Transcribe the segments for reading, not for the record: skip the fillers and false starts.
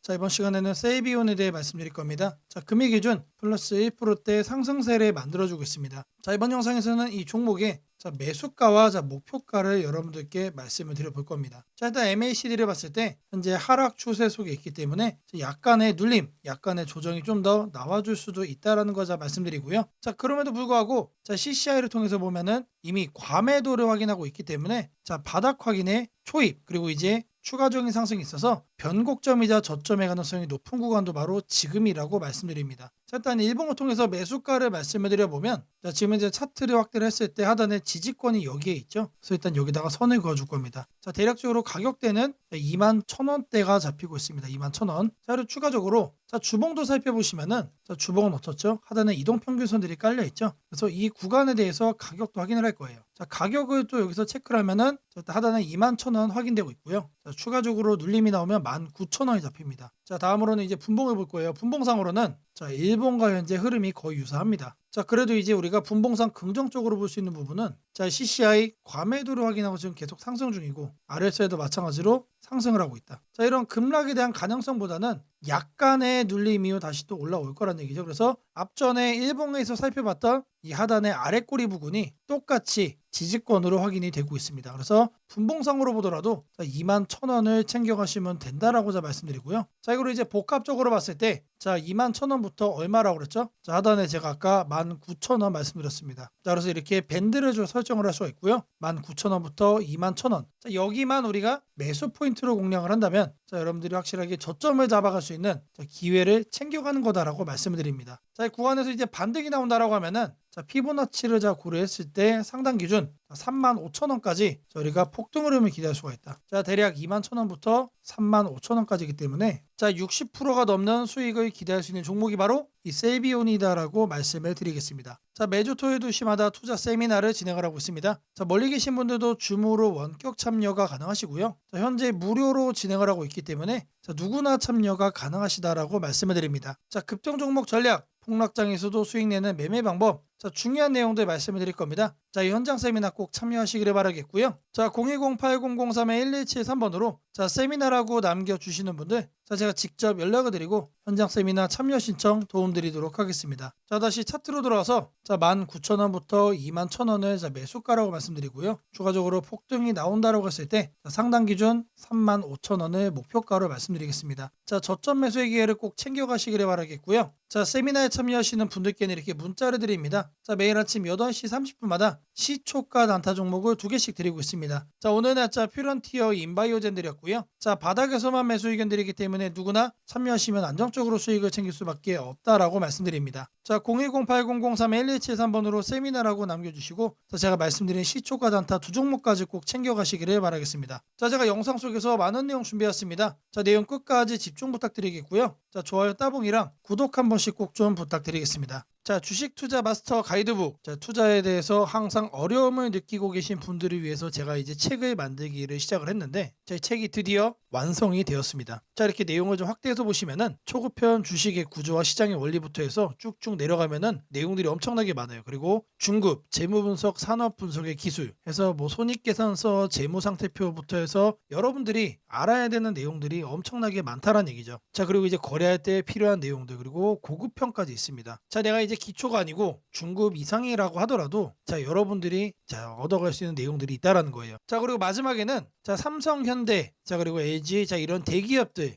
자, 이번 시간에는 세이비온에 대해 말씀드릴 겁니다. 자, 금일 기준 플러스 1%대 상승세를 만들어주고 있습니다. 자, 이번 영상에서는 이 종목의 매수가와 목표가를 여러분들께 말씀을 드려볼 겁니다. 자, 일단 MACD를 봤을 때 현재 하락 추세 속에 있기 때문에 약간의 눌림, 약간의 조정이 좀 더 나와줄 수도 있다라는 거 말씀드리고요. 자, 그럼에도 불구하고 CCI를 통해서 보면은 이미 과매도를 확인하고 있기 때문에 바닥 확인의 초입, 그리고 이제 추가적인 상승이 있어서 변곡점이자 저점의 가능성이 높은 구간도 바로 지금이라고 말씀드립니다. 자, 일단 일봉을 통해서 매수가를 말씀을 드려보면, 지금 이제 차트를 확대를 했을 때 하단에 지지권이 여기에 있죠. 그래서 일단 여기다가 선을 그어줄 겁니다. 자, 대략적으로 가격대는 21,000원대가 잡히고 있습니다. 21,000원. 자, 그리고 추가적으로 주봉도 살펴보시면은, 주봉은 어떻죠? 하단에 이동평균선들이 깔려 있죠. 그래서 이 구간에 대해서 가격도 확인을 할 거예요. 자, 가격을 또 여기서 체크를 하면은 하단에 21,000원 확인되고 있고요. 자, 추가적으로 눌림이 나오면 19,000원이 잡힙니다. 자, 다음으로는 이제 분봉을 볼 거예요. 분봉상으로는 일본과 현재 흐름이 거의 유사합니다. 자, 그래도 이제 우리가 분봉상 긍정적으로 볼 수 있는 부분은 CCI 과매도를 확인하고 지금 계속 상승 중이고, RSI도 마찬가지로 상승을 하고 있다. 자, 이런 급락에 대한 가능성보다는 약간의 눌림 이후 다시 또 올라올 거란 얘기죠. 그래서 앞전에 일봉에서 살펴봤던 이 하단의 아랫꼬리 부분이 똑같이 지지권으로 확인이 되고 있습니다. 그래서 분봉상으로 보더라도 21,000원을 챙겨가시면 된다라고 말씀드리고요. 자, 이걸 이제 복합적으로 봤을 때 21,000원부터 얼마라고 그랬죠? 자, 하단에 제가 아까 19,000원 말씀드렸습니다. 자, 그래서 이렇게 밴드를 좀 설정을 할 수가 있고요. 19,000원부터 21,000원. 자, 여기만 우리가 매수 포인트로 공략을 한다면 여러분들이 확실하게 저점을 잡아갈 수 있는 기회를 챙겨가는 거다라고 말씀을 드립니다. 자, 이 구간에서 이제 반등이 나온다라고 하면은 피보나치를 고려했을 때 상단 기준 35,000원까지 우리가 폭등 흐름을 기대할 수가 있다. 자, 대략 21,000원부터 35,000원까지이기 때문에 60%가 넘는 수익을 기대할 수 있는 종목이 바로 이 세이비온이다라고 말씀을 드리겠습니다. 자, 매주 토요일 2시마다 투자 세미나를 진행을 하고 있습니다. 자, 멀리 계신 분들도 줌으로 원격 참여가 가능하시고요. 자, 현재 무료로 진행을 하고 있기 때문에 누구나 참여가 가능하시다라고 말씀을 드립니다. 자, 급등 종목 전략, 폭락장에서도 수익 내는 매매 방법, 중요한 내용들 말씀을 드릴 겁니다. 이 현장 세미나 꼭 참여하시기를 바라겠고요. 010-8003-1173번으로 세미나라고 남겨주시는 분들 제가 직접 연락을 드리고 현장 세미나 참여 신청 도움드리도록 하겠습니다. 다시 차트로 들어와서 19,000원부터 21,000원을 매수가라고 말씀드리고요. 추가적으로 폭등이 나온다라고 했을 때 상단 기준 35,000원을 목표가로 말씀드리겠습니다. 저점 매수의 기회를 꼭 챙겨가시기를 바라겠고요. 세미나에 참여하시는 분들께는 이렇게 문자를 드립니다. 매일 아침 8시 30분마다 시초가 단타 종목을 2개씩 드리고 있습니다. 오늘 날짜 퓨런티어 인바이오젠 드렸고요. 바닥에서만 매수 의견 드리기 때문에 누구나 참여하시면 안정적으로 수익을 챙길 수밖에 없다라고 말씀드립니다. 010-8003-1173번으로 세미나라고 남겨주시고 제가 말씀드린 시초가 단타 2종목까지 꼭 챙겨가시기를 바라겠습니다. 제가 영상 속에서 많은 내용 준비했습니다. 내용 끝까지 집중 부탁드리겠고요. 좋아요 따봉이랑 구독 한 번씩 꼭 좀 부탁드리겠습니다. 주식 투자 마스터 가이드북. 투자에 대해서 항상 어려움을 느끼고 계신 분들을 위해서 제가 이제 책을 만들기를 시작을 했는데 제 책이 드디어 완성이 되었습니다. 이렇게 내용을 좀 확대해서 보시면은 초급편 주식의 구조와 시장의 원리부터 해서 쭉쭉 내려가면은 내용들이 엄청나게 많아요. 그리고 중급, 재무 분석, 산업 분석의 기술 해서 손익계산서, 재무상태표부터 해서 여러분들이 알아야 되는 내용들이 엄청나게 많다라는 얘기죠. 그리고 이제 거래할 때 필요한 내용들, 그리고 고급편까지 있습니다. 내가 이제 기초가 아니고 중급 이상이라고 하더라도 여러분들이 얻어갈 수 있는 내용들이 있다라는 거예요. 그리고 마지막에는 삼성, 현대, 그리고 LG 이런 대기업들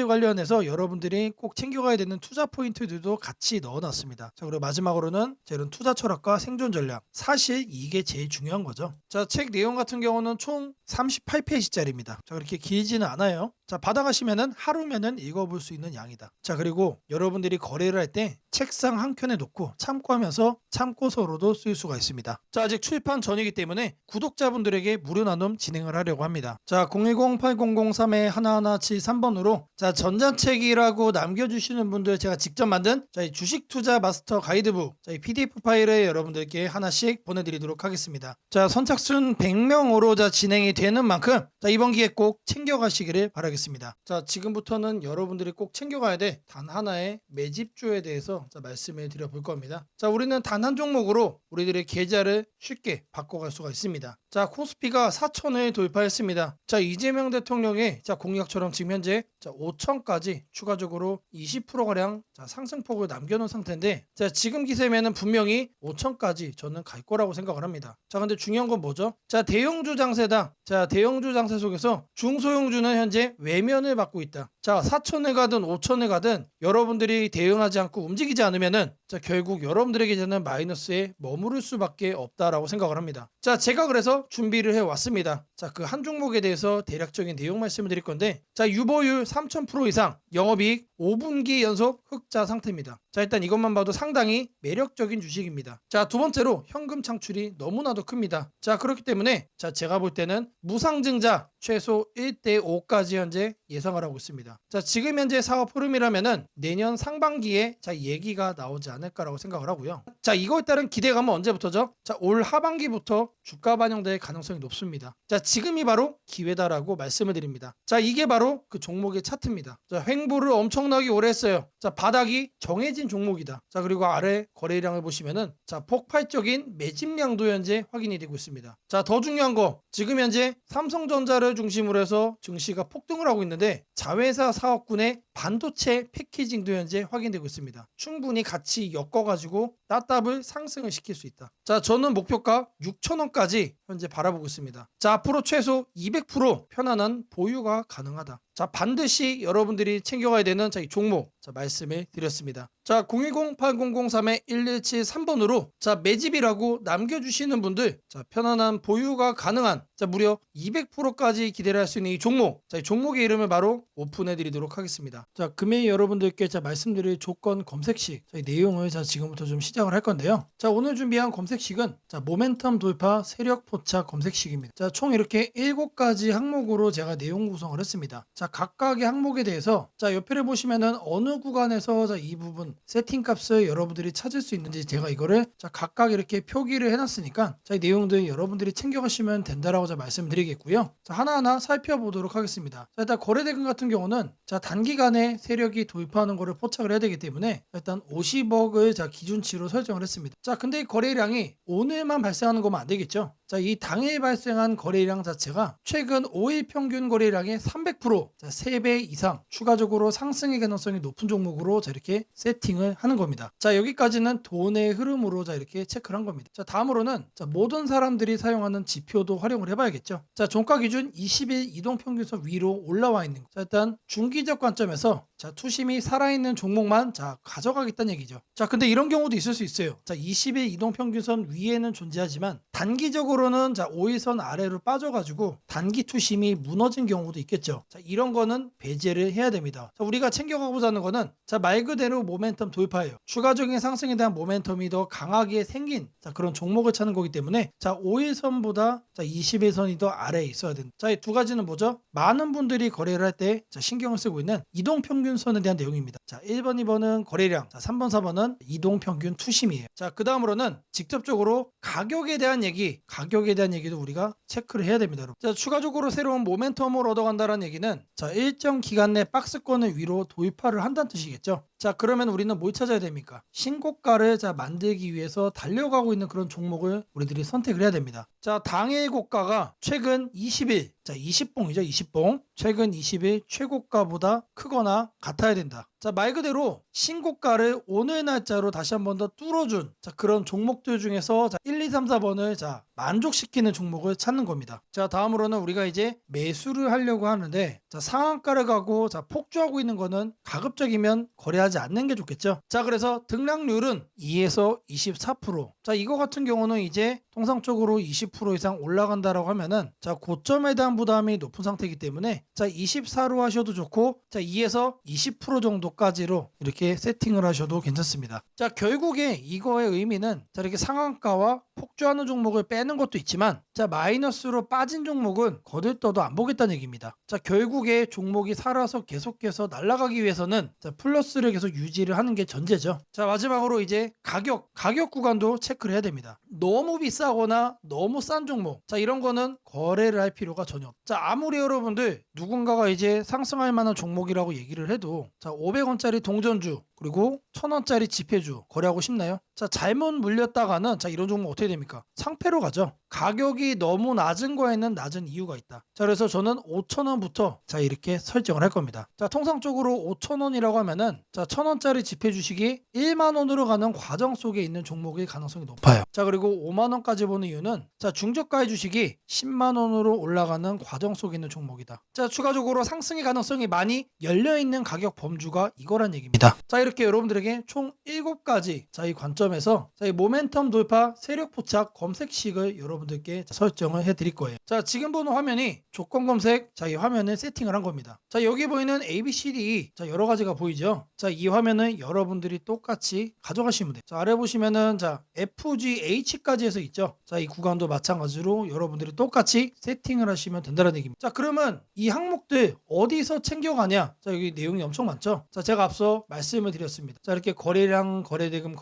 관련해서 여러분들이 꼭 챙겨가야 되는 투자 포인트들도 같이 넣어놨습니다. 그리고 마지막으로는 이런 투자 철학과 생존 전략, 사실 이게 제일 중요한 거죠. 책 내용 같은 경우는 총 38페이지짜리입니다. 그렇게 길지는 않아요. 받아가시면은 하루면은 읽어볼 수 있는 양이다. 그리고 여러분들이 거래를 할 때 책상 한 켠에 놓고 참고하면서 참고서로도 쓸 수가 있습니다. 아직 출판 전이기 때문에 구독자분들에게 무료 나눔 진행을 하려고 합니다. 010-8003-1173번으로 전자책이라고 남겨주시는 분들 제가 직접 만든 주식 투자 마스터 가이드북 PDF 파일을 여러분들께 하나씩 보내드리도록 하겠습니다. 선착순 100명으로 진행이 되는 만큼 이번 기회 꼭 챙겨가시기를 바라겠습니다. 지금부터는 여러분들이 꼭 챙겨 챙겨가야 돼 단 하나의 매집주에 대해서 말씀을 드려볼 겁니다. 자, 우리는 단 한 종목으로 우리들의 계좌를 쉽게 바꿔갈 수가 있습니다. 자, 코스피가 4천을 돌파했습니다. 자, 이재명 대통령의 공약처럼 지금 현재 5천까지 추가적으로 20%가량 상승폭을 남겨놓은 상태인데, 자, 지금 기세면은 분명히 5천까지 저는 갈 거라고 생각을 합니다. 자, 근데 중요한 건 뭐죠? 자, 대형주 장세다. 자, 대형주 장세 속에서 중소형주는 현재 외면을 받고 있다. 자, 4천을 가든 5천을 가든 여러분들이 대응하지 않고 움직이지 않으면은 결국 여러분들의 계좌는 마이너스에 머무를 수밖에 없다라고 생각을 합니다. 자, 제가 그래서 준비를 해왔습니다. 자, 그 한 종목에 대해서 대략적인 내용 말씀을 드릴 건데, 자, 유보율 3000% 이상, 영업이익 5분기 연속 흑자 상태입니다. 자, 일단 이것만 봐도 상당히 매력적인 주식입니다. 자, 두 번째로 현금 창출이 너무나도 큽니다. 자, 그렇기 때문에 제가 볼 때는 무상증자 최소 1대5까지 현재 예상을 하고 있습니다. 자, 지금 현재 사업 흐름이라면은 내년 상반기에 얘기가 나오지 않을까라고 생각을 하고요. 자, 이거에 따른 기대감은 언제부터죠? 자, 올 하반기부터 주가 반영될 가능성이 높습니다. 자, 지금이 바로 기회다라고 말씀을 드립니다. 자, 이게 바로 그 종목의 차트입니다. 자, 횡보를 엄청나게 오래 했어요. 자, 바닥이 정해진 종목이다. 자, 그리고 아래 거래량을 보시면은 폭발적인 매집량도 현재 확인이 되고 있습니다. 자, 더 중요한 거, 지금 현재 삼성전자를 중심으로 해서 증시가 폭등을 하고 있는데 자회사 사업군의 반도체 패키징도 현재 확인되고 있습니다. 충분히 같이 엮어가지고 따답을 상승을 시킬 수 있다. 자, 저는 목표가 6,000원까지 현재 바라보고 있습니다. 자, 앞으로 최소 200% 편안한 보유가 가능하다. 자, 반드시 여러분들이 챙겨가야 되는 이 종목 말씀을 드렸습니다. 자, 010-8003-1173번으로 매집이라고 남겨주시는 분들, 편안한 보유가 가능한 무려 200%까지 기대를 할 수 있는 이 종목, 이 종목의 이름을 바로 오픈해 드리도록 하겠습니다. 자, 금일 여러분들께 말씀드릴 조건 검색식 내용을 지금부터 좀 시작을 할 건데요. 자, 오늘 준비한 검색식은 모멘텀 돌파 세력 포착 검색식입니다. 자, 총 이렇게 7가지 항목으로 제가 내용 구성을 했습니다. 자, 각각의 항목에 대해서 옆에를 보시면은 어느 구간에서 이 부분 세팅 값을 여러분들이 찾을 수 있는지 제가 이거를 각각 이렇게 표기를 해놨으니까 이 내용들 여러분들이 챙겨가시면 된다라고 말씀드리겠고요. 하나하나 살펴보도록 하겠습니다. 자, 일단 거래대금 같은 경우는 단기간에 세력이 돌파하는 거를 포착을 해야 되기 때문에 일단 50억을 기준치로 설정을 했습니다. 자, 근데 이 거래량이 오늘만 발생하는 거면 안 되겠죠. 자, 이 당일 발생한 거래량 자체가 최근 5일 평균 거래량의 300%, 3배 이상 추가적으로 상승의 가능성이 높은 종목으로 이렇게 세팅을 하는 겁니다. 자, 여기까지는 돈의 흐름으로 이렇게 체크를 한 겁니다. 자, 다음으로는 모든 사람들이 사용하는 지표도 활용을 해봐야겠죠. 자, 종가 기준 20일 이동평균선 위로 올라와 있는 거. 자, 일단 중기적 관점에서 투심이 살아있는 종목만 가져가겠다는 얘기죠. 자, 근데 이런 경우도 있을 수 있어요. 자, 20일 이동평균선 위에는 존재하지만 단기적으로는 5일선 아래로 빠져가지고 단기 투심이 무너진 경우도 있겠죠. 자, 이런 거는 배제를 해야 됩니다. 자, 우리가 챙겨가고자 하는 거는 말 그대로 모멘텀 돌파예요. 추가적인 상승에 대한 모멘텀이 더 강하게 생긴 그런 종목을 찾는 거기 때문에 5일선보다 20일선이 더 아래에 있어야 된다. 자, 이 두 가지는 뭐죠? 많은 분들이 거래를 할 때 신경을 쓰고 있는 이동평균선에 대한 내용입니다. 자, 1번, 2번은 거래량, 3번, 4번은 이동평균 투심이에요. 자, 그 다음으로는 직접적으로 가격에 대한 얘기도 우리가 체크를 해야 됩니다. 자, 추가적으로 새로운 모멘텀을 얻어간다는 얘기는 일정 기간 내 박스권을 위로 돌파를 한다는 뜻이겠죠. 자, 그러면 우리는 뭘 찾아야 됩니까? 신고가를 만들기 위해서 달려가고 있는 그런 종목을 우리들이 선택을 해야 됩니다. 자, 당일 고가가 최근 20일, 20봉이죠, 20봉. 최근 20일 최고가보다 크거나 같아야 된다. 자, 말 그대로 신고가를 오늘 날짜로 다시 한 번 더 뚫어준 그런 종목들 중에서 1, 2, 3, 4번을 만족시키는 종목을 찾는 겁니다. 자, 다음으로는 우리가 이제 매수를 하려고 하는데 상한가를 가고 폭주하고 있는 거는 가급적이면 거래하지 않는 게 좋겠죠. 자, 그래서 등락률은 2에서 24%. 자, 이거 같은 경우는 이제 통상적으로 20% 이상 올라간다라고 하면은 고점에 대한 부담이 높은 상태이기 때문에 24로 하셔도 좋고 2에서 20% 정도까지로 이렇게 세팅을 하셔도 괜찮습니다. 자, 결국에 이거의 의미는 이렇게 상한가와 폭주하는 종목을 빼는 것도 있지만 마이너스로 빠진 종목은 거들떠도 안 보겠다는 얘기입니다. 자, 결국에 종목이 살아서 계속해서 날아가기 위해서는 플러스를 계속 유지를 하는 게 전제죠. 자, 마지막으로 이제 가격 구간도 체크를 해야 됩니다. 너무 비싸거나 너무 싼 종목, 자, 이런 거는 거래를 할 필요가 전혀 없죠. 자, 아무리 여러분들 누군가가 이제 상승할 만한 종목이라고 얘기를 해도, 자, 500원짜리 동전주 그리고 1000원짜리 지폐주 거래하고 싶나요? 자, 잘못 물렸다가는, 자, 이런 종목 어떻게 됩니까? 상패로 가죠. 가격이 너무 낮은 거에는 낮은 이유가 있다. 자, 그래서 저는 5,000원부터 자, 이렇게 설정을 할 겁니다. 자, 통상적으로 5,000원이라고 하면은, 자, 1000원짜리 지폐 주식이 1만 원으로 가는 과정 속에 있는 종목일 가능성이 높아요. 자, 그리고 5만 원까지 보는 이유는, 자, 중저가의 주식이 10만 원으로 올라가는 과정 속에 있는 종목이다. 자, 추가적으로 상승의 가능성이 많이 열려 있는 가격 범주가 이거란 얘기입니다. 자, 이렇게 여러분들에게 총 7가지, 자, 이 관점에서, 자, 이 모멘텀 돌파 세력 포착 검색식을 여러분들께 설정을 해 드릴 거예요. 자, 지금 보는 화면이 조건 검색, 자, 이 화면을 세팅을 한 겁니다. 자, 여기 보이는 ABCD, 자, 여러 가지가 보이죠. 자, 이 화면을 여러분들이 똑같이 가져가시면 돼요. 자, 아래 보시면은, 자, FGH까지 해서 있죠. 자, 이 구간도 마찬가지로 여러분들이 똑같이 세팅을 하시면 된다는 얘기입니다. 자, 그러면 이 항목들 어디서 챙겨가냐? 자, 여기 내용이 엄청 많죠. 자, 제가 앞서 말씀을 드렸습니다. 자, 이렇게 거래량, 거래대금,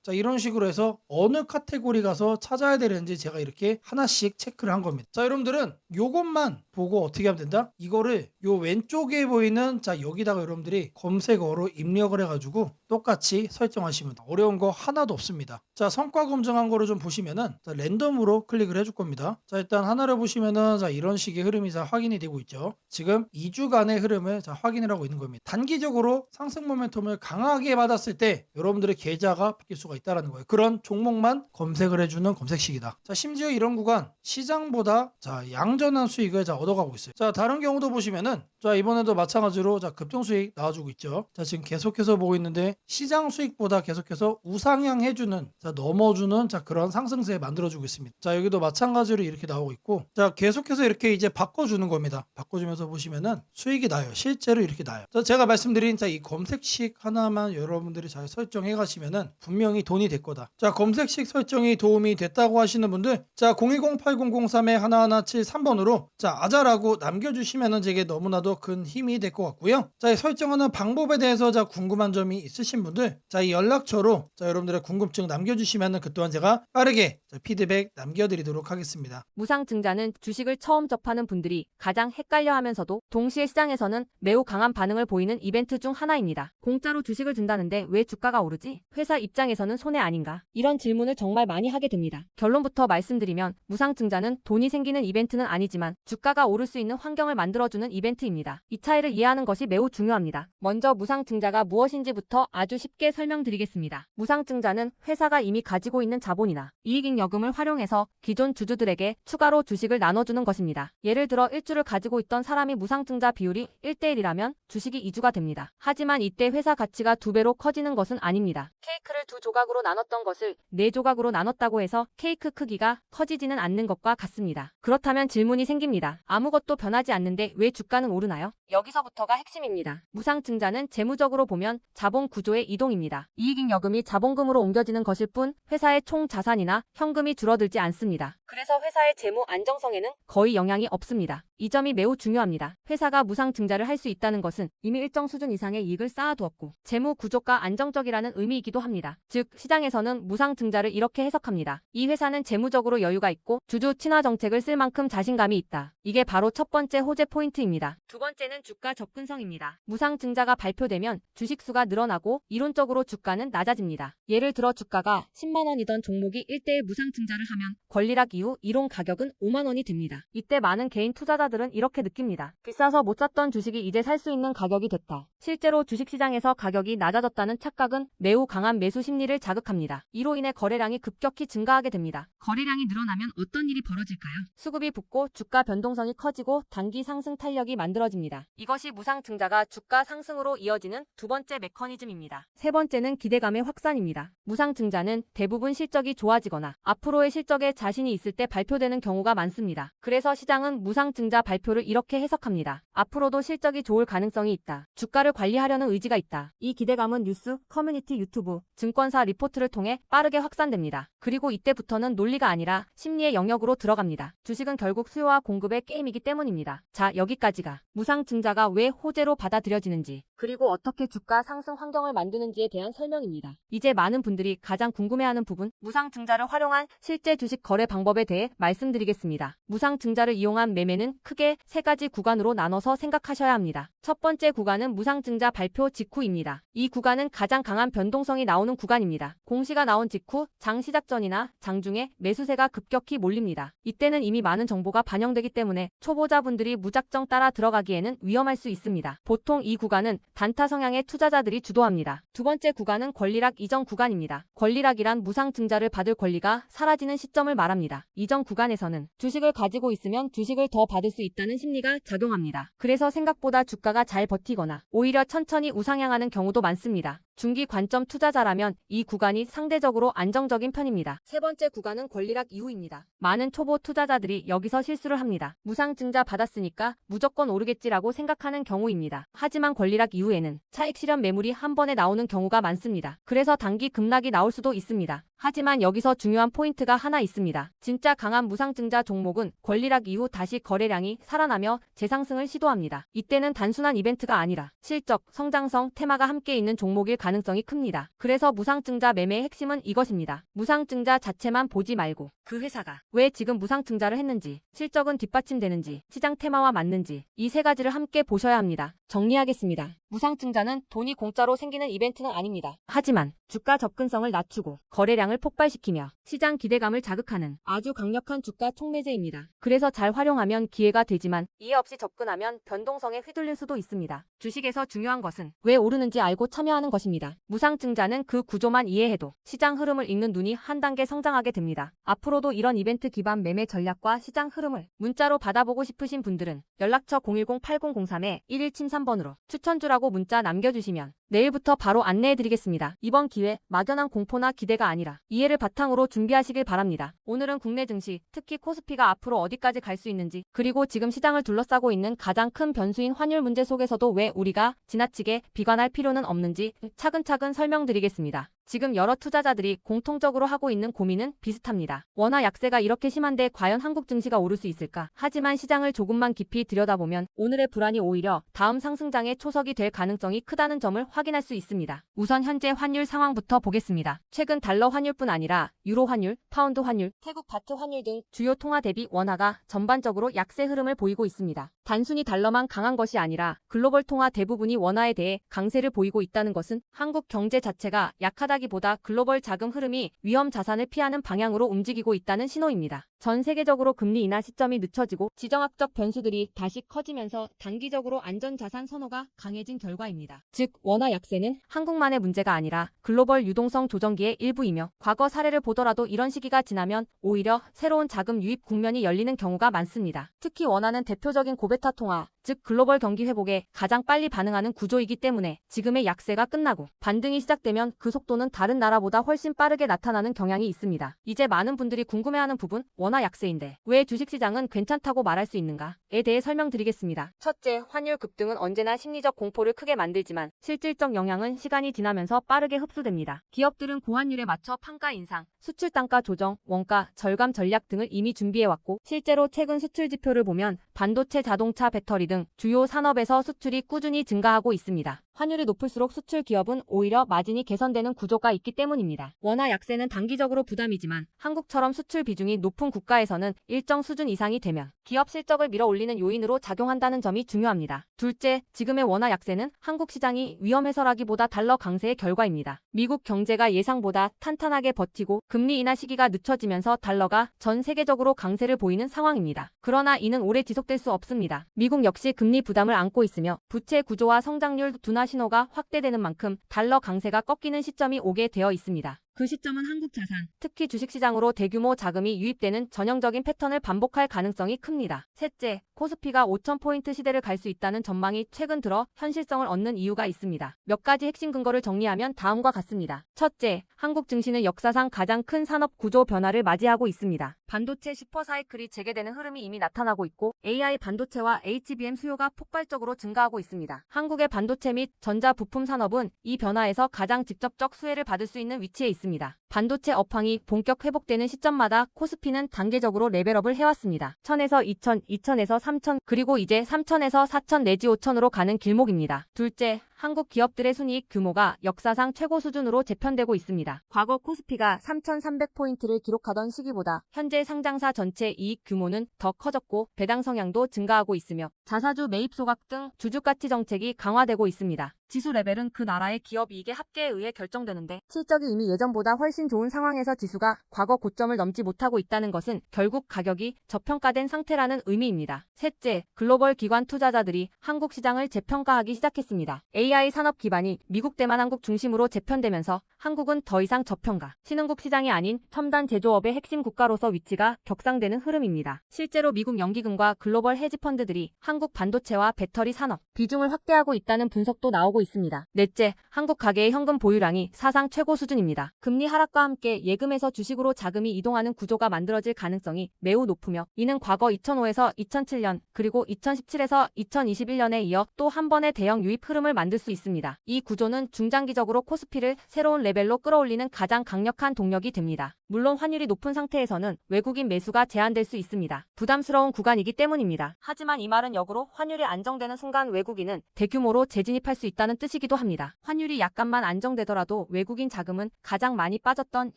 자, 이런 식으로 해서 어느 카테고리 가서 찾아야 되는지 제가 이렇게 하나씩 체크를 한 겁니다. 자, 여러분들은 요것만 보고 어떻게 하면 된다? 이거를 요 왼쪽에 보이는, 자, 여기다가 여러분들이 검색어로 입력을 해가지고 똑같이 설정하시면 돼요. 어려운 거 하나도 없습니다. 자, 성과 검증한 거를 좀 보시면은, 자, 랜덤으로 클릭을 해줄 겁니다. 자, 일단 하나를 보시면은, 자, 이런 식의 흐름이 자, 확인이 되고 있죠. 지금 2주간의 흐름을 자, 확인을 하고 있는 겁니다. 단기적으로 상승 모멘텀을 강하게 받았을 때 여러분들의 계좌가 바뀔 수가 있다는 거예요. 그런 종목만 검색을 해주는 검색식이다. 자, 심지어 이런 구간 시장보다, 자, 양전한 수익을 자, 얻어가고 있어요. 자, 다른 경우도 보시면은, 자, 이번에도 마찬가지로, 자, 급등 수익 나와주고 있죠. 자, 지금 계속해서 보고 있는데 시장 수익보다 계속해서 우상향 해주는, 자, 넘어주는, 자, 그런 상승세 만들어주고 있습니다. 자, 여기도 마찬가지로 이렇게 나오고 있고, 자, 계속해서 이렇게 이제 바꿔주는 겁니다. 바꿔주면서 보시면은 수익이 나요. 실제로 이렇게 나요. 자, 제가 말씀드린, 자, 이 검색식 하나만 여러분들이 잘 설정해 가시면은 분명히 돈이 될 거다. 자, 검색식 설정이 도움이 됐다고 하시는 분들, 자, 010-8003-1173번으로 자, 아자라고 남겨주시면은 제게 너무나도 큰 힘이 될 것 같고요. 자, 이 설정하는 방법에 대해서, 자, 궁금한 점이 있으신 분들, 자, 이 연락처로, 자, 여러분들의 궁금증 남겨주시면은 그 또한 제가 빠르게, 자, 피드백 남겨드리도록 하겠습니다. 무상증자는 주식을 처음 접하는 분들이 가장 헷갈려하면서도 동시에 시장에서는 매우 강한 반응을 보이는 이벤트 중 하나입니다. 공짜로 주식을 준다는데 왜 주가가 오르지? 회사 입장에서는 손해 아닌가? 이런 질문을 정말 많이 하게 됩니다. 결론부터 말씀드리면 무상증자는 돈이 생기는 이벤트는 아니지만 주가가 오를 수 있는 환경을 만들어주는 이벤트입니다. 이 차이를 이해하는 것이 매우 중요합니다. 먼저 무상증자가 무엇인지부터 아주 쉽게 설명드리겠습니다. 무상증자는 회사가 이미 가지고 있는 자본이나 이익잉여금을 활용해서 기존 주주들에게 추가로 주식을 나눠주는 것입니다. 예를 들어 1주를 가지고 있던 사람이 무상증자 비율이 1대1이라면 주식이 2주가 됩니다. 하지만 이때 회사 가치가 2배로 커지는 것은 아닙니다. 케이크를 2조각으로 나눴던 것을 4조각으로 나눴다고 해서 케이크 크기가 커지지는 않는 것과 같습니다. 그렇다면 질문이 생깁니다. 아무것도 변하지 않는데 왜 주가는 오르나요? 여기서부터가 핵심입니다. 무상증자는 재무적으로 보면 자본 구조의 이동입니다. 이익잉여금이 자본금으로 옮겨지는 것일 뿐 회사의 총 자산이나 현금이 줄어들지 않습니다. 그래서 회사의 재무 안정성에는 거의 영향이 없습니다. 이 점이 매우 중요합니다. 회사가 무상증자를 할 수 있다는 것은 이미 일정 수준 이상의 이익을 쌓아두었고 재무 구조가 안정적이라는 의미이기도 합니다. 즉 시장에서는 무상증자를 이렇게 해석합니다. 이 회사는 재무적으로 여유가 있고 주주 친화 정책을 쓸 만큼 자신감이 있다. 이게 바로 첫 번째 호재 포인트입니다. 두 번째는 주가 접근성입니다. 무상증자가 발표되면 주식수가 늘어나고 이론적으로 주가는 낮아집니다. 예를 들어 주가가 10만 원이던 종목이 1대1 무상증자를 하면 권리락 이후 이론 가격은 5만 원이 됩니다. 이때 많은 개인 투자자들은 이렇게 느낍니다. 비싸서 못 샀던 주식이 이제 살 수 있는 가격이 됐다. 실제로 주식시장에서 가격이 낮아졌다는 착각은 매우 강한 매수 심리를 자극합니다. 이로 인해 거래량이 급격히 증가하게 됩니다. 거래량이 늘어나면 어떤 일이 벌어질까요? 수급이 붙고 주가 변동성이 커지고 단기 상승 탄력이 만들어집니다. 이것이 무상증자가 주가 상승으로 이어지는 두 번째 메커니즘입니다. 세 번째는 기대감의 확산입니다. 무상증자는 대부분 실적이 좋아지거나 앞으로의 실적에 자신이 있을 때 발표되는 경우가 많습니다. 그래서 시장은 무상증자 발표를 이렇게 해석합니다. 앞으로도 실적이 좋을 가능성이 있다. 주가를 관리하려는 의지가 있다. 이 기대감은 뉴스, 커뮤니티, 유튜브, 증권사 리포트를 통해 빠르게 확산됩니다. 그리고 이때부터는 논리가 아니라 심리의 영역으로 들어갑니다. 주식은 결국 수요와 공급의 게임이기 때문입니다. 자, 여기까지가 무상증자가 왜 호재로 받아들여지는지, 그리고 어떻게 주가 상승 환경을 만드는지에 대한 설명입니다. 이제 많은 분들이 가장 궁금해하는 부분, 무상증자를 활용한 실제 주식 거래 방법에 대해 말씀드리겠습니다. 무상증자를 이용한 매매는 크게 세 가지 구간으로 나눠서 생각하셔야 합니다. 첫 번째 구간은 무상증자 발표 직후입니다. 이 구간은 가장 강한 변동성이 나오는 구간입니다. 공시가 나온 직후 장 시작 전이나 장중에 매수세가 급격히 몰립니다. 이때는 이미 많은 정보가 반영되기 때문에 초보자분들이 무작정 따라 들어가기에는 위험할 수 있습니다. 보통 이 구간은 단타 성향의 투자자들이 주도합니다. 두 번째 구간은 권리락 이전 구간입니다. 권리락이란 무상증자를 받을 권리가 사라지는 시점을 말합니다. 이전 구간에서는 주식을 가지고 있으면 주식을 더 받을 수 있다는 심리가 작용합니다. 그래서 생각보다 주가가 잘 버티거나 오히려 천천히 우상향하는 경우도 많습니다. 중기 관점 투자자라면 이 구간이 상대적으로 안정적인 편입니다. 세 번째 구간은 권리락 이후입니다. 많은 초보 투자자들이 여기서 실수를 합니다. 무상증자 받았으니까 무조건 오르겠지라고 생각하는 경우입니다. 하지만 권리락 이후에는 차익 실현 매물이 한 번에 나오는 경우가 많습니다. 그래서 단기 급락이 나올 수도 있습니다. 하지만 여기서 중요한 포인트가 하나 있습니다. 진짜 강한 무상증자 종목은 권리락 이후 다시 거래량이 살아나며 재상승을 시도합니다. 이때는 단순한 이벤트가 아니라 실적, 성장성, 테마가 함께 있는 종목일 가능성이 큽니다. 그래서 무상증자 매매의 핵심은 이것입니다. 무상증자 자체만 보지 말고 그 회사가 왜 지금 무상증자를 했는지, 실적은 뒷받침되는지, 시장 테마와 맞는지 이 세 가지를 함께 보셔야 합니다. 정리하겠습니다. 무상증자는 돈이 공짜로 생기는 이벤트는 아닙니다. 하지만 주가 접근성을 낮추고 거래량을 폭발시키며 시장 기대감을 자극하는 아주 강력한 주가 촉매제입니다. 그래서 잘 활용하면 기회가 되지만 이해 없이 접근하면 변동성에 휘둘릴 수도 있습니다. 주식에서 중요한 것은 왜 오르는지 알고 참여하는 것입니다. 무상증자는 그 구조만 이해해도 시장 흐름을 읽는 눈이 한 단계 성장하게 됩니다. 앞으로도 이런 이벤트 기반 매매 전략과 시장 흐름을 문자로 받아보고 싶으신 분들은 연락처 010-8003-1173번으로 추천주라고 문자 남겨주시면 내일부터 바로 안내해드리겠습니다. 이번 기회 막연한 공포나 기대가 아니라 이해를 바탕으로 준비하시길 바랍니다. 오늘은 국내 증시, 특히 코스피가 앞으로 어디까지 갈 수 있는지, 그리고 지금 시장을 둘러싸고 있는 가장 큰 변수인 환율 문제 속에서도 왜 우리가 지나치게 비관할 필요는 없는지 차근차근 설명드리겠습니다. 지금 여러 투자자들이 공통적으로 하고 있는 고민은 비슷합니다. 원화 약세가 이렇게 심한데 과연 한국 증시가 오를 수 있을까? 하지만 시장을 조금만 깊이 들여다보면 오늘의 불안이 오히려 다음 상승장의 초석이 될 가능성이 크다는 점을 확인할 수 있습니다. 우선 현재 환율 상황부터 보겠습니다. 최근 달러 환율뿐 아니라 유로 환율, 파운드 환율, 태국 바트 환율 등 주요 통화 대비 원화가 전반적으로 약세 흐름을 보이고 있습니다. 단순히 달러만 강한 것이 아니라 글로벌 통화 대부분이 원화에 대해 강세를 보이고 있다는 것은 한국 경제 자체가 약하다기보다 글로벌 자금 흐름이 위험 자산을 피하는 방향으로 움직이고 있다는 신호입니다. 전 세계적으로 금리 인하 시점이 늦춰지고 지정학적 변수들이 다시 커지면서 단기적으로 안전자산 선호가 강해진 결과입니다. 즉, 원화 약세는 한국만의 문제가 아니라 글로벌 유동성 조정기의 일부이며 과거 사례를 보더라도 이런 시기가 지나면 오히려 새로운 자금 유입 국면이 열리는 경우가 많습니다. 특히 원화는 대표적인 고베타 통화, 즉 글로벌 경기 회복에 가장 빨리 반응하는 구조이기 때문에 지금의 약세가 끝나고 반등이 시작되면 그 속도는 다른 나라보다 훨씬 빠르게 나타나는 경향이 있습니다. 이제 많은 분들이 궁금해하는 부분, 원화 약세인데 왜 주식시장은 괜찮다고 말할 수 있는가에 대해 설명드리겠습니다. 첫째, 환율 급등은 언제나 심리적 공포를 크게 만들지만 실질적 영향은 시간이 지나면서 빠르게 흡수됩니다. 기업들은 고환율에 맞춰 판가 인상, 수출 단가 조정, 원가 절감 전략 등을 이미 준비해왔고 실제로 최근 수출 지표를 보면 반도체, 자동차, 배터리 등 주요 산업에서 수출이 꾸준히 증가하고 있습니다. 환율이 높을수록 수출 기업은 오히려 마진이 개선되는 구조가 있기 때문입니다. 원화 약세는 단기적으로 부담이지만 한국처럼 수출 비중이 높은 국가에서는 일정 수준 이상이 되면 기업 실적을 밀어올리는 요인으로 작용한다는 점이 중요합니다. 둘째, 지금의 원화 약세는 한국 시장이 위험해서라기보다 달러 강세의 결과입니다. 미국 경제가 예상보다 탄탄하게 버티고 금리 인하 시기가 늦춰지면서 달러가 전 세계적으로 강세를 보이는 상황입니다. 그러나 이는 오래 지속될 수 없습니다. 미국 역시 금리 부담을 안고 있으며 부채 구조와 성장률 둔화 신호가 확대되는 만큼 달러 강세가 꺾이는 시점이 오게 되어 있습니다. 그 시점은 한국 자산, 특히 주식시장으로 대규모 자금이 유입되는 전형적인 패턴을 반복할 가능성이 큽니다. 셋째, 코스피가 5,000포인트 시대를 갈 수 있다는 전망이 최근 들어 현실성을 얻는 이유가 있습니다. 몇 가지 핵심 근거를 정리하면 다음과 같습니다. 첫째, 한국 증시는 역사상 가장 큰 산업 구조 변화를 맞이하고 있습니다. 반도체 슈퍼사이클이 재개되는 흐름이 이미 나타나고 있고 AI 반도체와 HBM 수요가 폭발적으로 증가하고 있습니다. 한국의 반도체 및 전자 부품 산업은 이 변화에서 가장 직접적 수혜를 받을 수 있는 위치에 있습니다. 반도체 업황이 본격 회복되는 시점마다 코스피는 단계적으로 레벨업을 해왔습니다. 1000에서 2000, 2000에서 3000, 그리고 이제 3000에서 4000 내지 5000으로 가는 길목입니다. 둘째, 한국 기업들의 순이익 규모가 역사상 최고 수준으로 재편되고 있습니다. 과거 코스피가 3,300포인트를 기록하던 시기보다 현재 상장사 전체 이익 규모는 더 커졌고 배당 성향도 증가하고 있으며 자사주 매입 소각 등 주주가치 정책이 강화되고 있습니다. 지수 레벨은 그 나라의 기업 이익의 합계에 의해 결정되는데 실적이 이미 예전보다 훨씬 좋은 상황에서 지수가 과거 고점을 넘지 못하고 있다는 것은 결국 가격이 저평가된 상태라는 의미입니다. 셋째, 글로벌 기관 투자자들이 한국 시장을 재평가하기 시작했습니다. AI 산업 기반이 미국 대만 한국 중심으로 재편되면서 한국은 더 이상 저평가, 신흥국 시장이 아닌 첨단 제조업의 핵심 국가로서 위치가 격상되는 흐름입니다. 실제로 미국 연기금과 글로벌 헤지펀드들이 한국 반도체와 배터리 산업 비중을 확대하고 있다는 분석도 나오고 있습니다. 넷째, 한국 가계의 현금 보유량이 사상 최고 수준입니다. 금리 하락과 함께 예금에서 주식으로 자금이 이동하는 구조가 만들어질 가능성이 매우 높으며 이는 과거 2005에서 2007년 그리고 2017에서 2021년에 이어 또 한 번의 대형 유입 흐름을 만들 수 있습니다. 이 구조는 중장기적으로 코스피를 새로운 레벨로 끌어올리는 가장 강력한 동력이 됩니다. 물론 환율이 높은 상태에서는 외국인 매수가 제한될 수 있습니다. 부담스러운 구간이기 때문입니다. 하지만 이 말은 역으로 환율이 안정되는 순간 외국인은 대규모로 재진입할 수 있다는 뜻이기도 합니다. 환율이 약간만 안정되더라도 외국인 자금은 가장 많이 빠졌던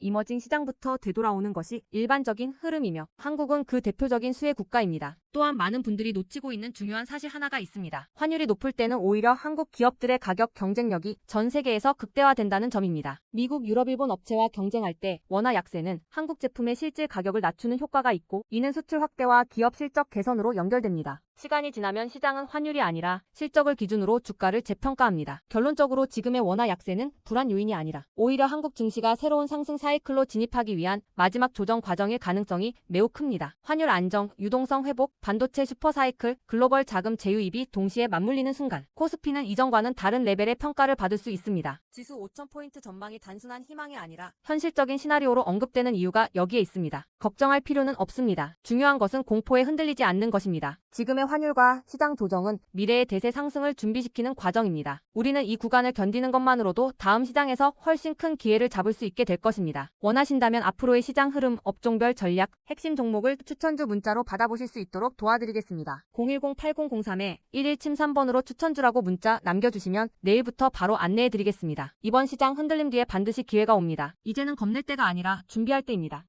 이머징 시장부터 되돌아오는 것이 일반적인 흐름이며 한국은 그 대표적인 수혜 국가입니다. 또한 많은 분들이 놓치고 있는 중요한 사실 하나가 있습니다. 환율이 높을 때는 오히려 한국 기업들의 가격 경쟁력이 전 세계에서 극대화된다는 점입니다. 미국, 유럽, 일본 업체와 경쟁할 때 원화 약세는 한국 제품의 실질 가격을 낮추는 효과가 있고 이는 수출 확대와 기업 실적 개선으로 연결됩니다. 시간이 지나면 시장은 환율이 아니라 실적을 기준으로 주가를 재평가합니다. 결론적으로 지금의 원화 약세는 불안 요인이 아니라 오히려 한국 증시가 새로운 상승 사이클로 진입하기 위한 마지막 조정 과정일 가능성이 매우 큽니다. 환율 안정, 유동성 회복, 반도체 슈퍼 사이클, 글로벌 자금 재유입이 동시에 맞물리는 순간 코스피는 이전과는 다른 레벨의 평가를 받을 수 있습니다. 지수 5,000포인트 전망이 단순한 희망이 아니라 현실적인 시나리오로 언급되는 이유가 여기에 있습니다. 걱정할 필요는 없습니다. 중요한 것은 공포에 흔들리지 않는 것입니다. 지금의 환율과 시장 조정은 미래의 대세 상승을 준비시키는 과정입니다. 우리는 이 구간을 견디는 것만으로도 다음 시장에서 훨씬 큰 기회를 잡을 수 있게 될 것입니다. 원하신다면 앞으로의 시장 흐름, 업종별 전략, 핵심 종목을 추천주 문자로 받아보실 수 있도록 도와드리겠습니다. 010-8003-1173번으로 추천주라고 문자 남겨주시면 내일부터 바로 안내해드리겠습니다. 이번 시장 흔들림 뒤에 반드시 기회가 옵니다. 이제는 겁낼 때가 아니라 준비할 때입니다.